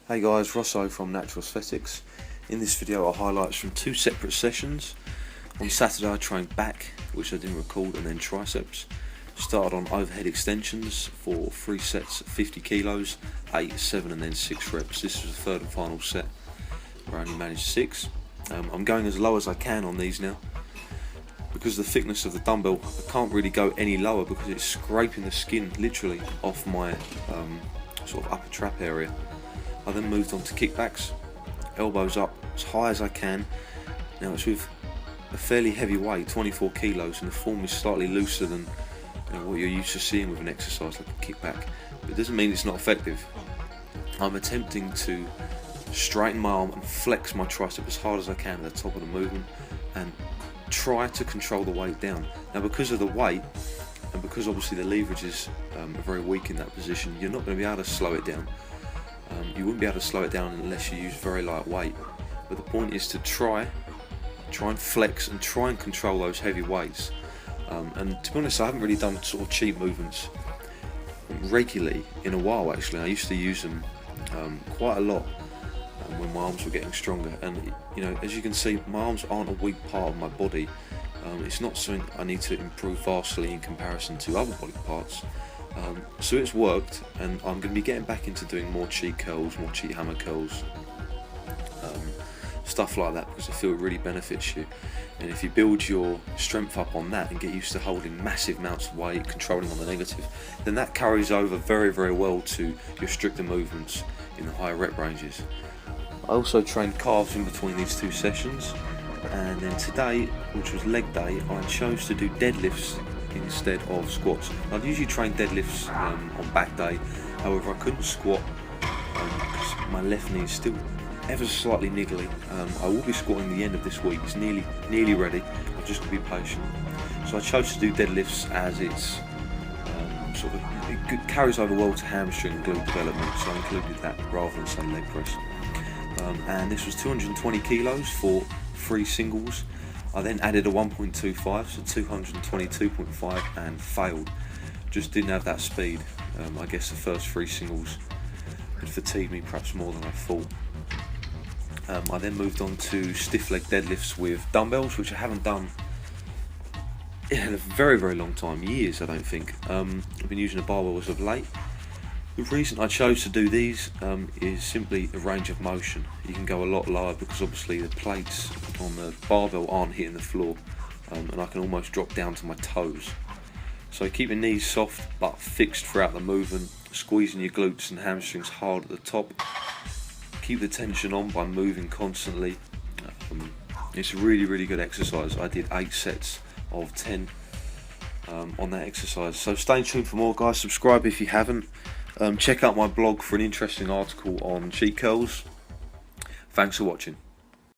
Hey guys, Rosso from Natural Aesthetics. In this video are highlights from two separate sessions. On Saturday I trained back, which I didn't record, and then triceps. Started on overhead extensions for 3 sets of 50 kilos, 8, 7 and then 6 reps. This was the third and final set where I only managed 6. I'm going as low as I can on these now. Because of the thickness of the dumbbell, I can't really go any lower because it's scraping the skin literally off my sort of upper trap area. I then moved on to kickbacks, elbows up as high as I can. Now it's with a fairly heavy weight, 24 kilos, and the form is slightly looser than what you're used to seeing with an exercise like a kickback. But it doesn't mean it's not effective. I'm attempting to straighten my arm and flex my tricep as hard as I can at the top of the movement and try to control the weight down. Now because of the weight, and because obviously the leverage are very weak in that position, you're not going to be able to slow it down. You wouldn't be able to slow it down unless you use very light weight. But the point is to try and flex and try and control those heavy weights. And to be honest, I haven't really done sort of cheat movements regularly in a while actually. I used to use them quite a lot when my arms were getting stronger. And as you can see, my arms aren't a weak part of my body. It's not something I need to improve vastly in comparison to other body parts. So it's worked, and I'm going to be getting back into doing more cheat curls, more cheat hammer curls, stuff like that, because I feel it really benefits you. And if you build your strength up on that and get used to holding massive amounts of weight, controlling on the negative, then that carries over very, very well to your stricter movements in the higher rep ranges. I also trained calves in between these two sessions, and then today, which was leg day, I chose to do deadlifts instead of squats. I'd usually train deadlifts on back day, however I couldn't squat because my left knee is still ever so slightly niggly. I will be squatting the end of this week, it's nearly ready, I've just got to be patient. So I chose to do deadlifts as it's it carries over well to hamstring and glute development, so I included that rather than say leg press. And this was 220 kilos for 3 singles. I then added a 1.25, so 222.5, and failed. Just didn't have that speed. I guess the first 3 singles had fatigued me perhaps more than I thought. I then moved on to stiff leg deadlifts with dumbbells, which I haven't done in a very, very long time, years I don't think. I've been using a barbell as of late. The reason I chose to do these is simply the range of motion. You can go a lot lower because obviously the plates on the barbell aren't hitting the floor, and I can almost drop down to my toes. So keep your knees soft but fixed throughout the movement, squeezing your glutes and hamstrings hard at the top. Keep the tension on by moving constantly. It's a really, really good exercise. I did 8 sets of 10 on that exercise. So stay tuned for more, guys. Subscribe if you haven't. Check out my blog for an interesting article on cheat curls. Thanks for watching.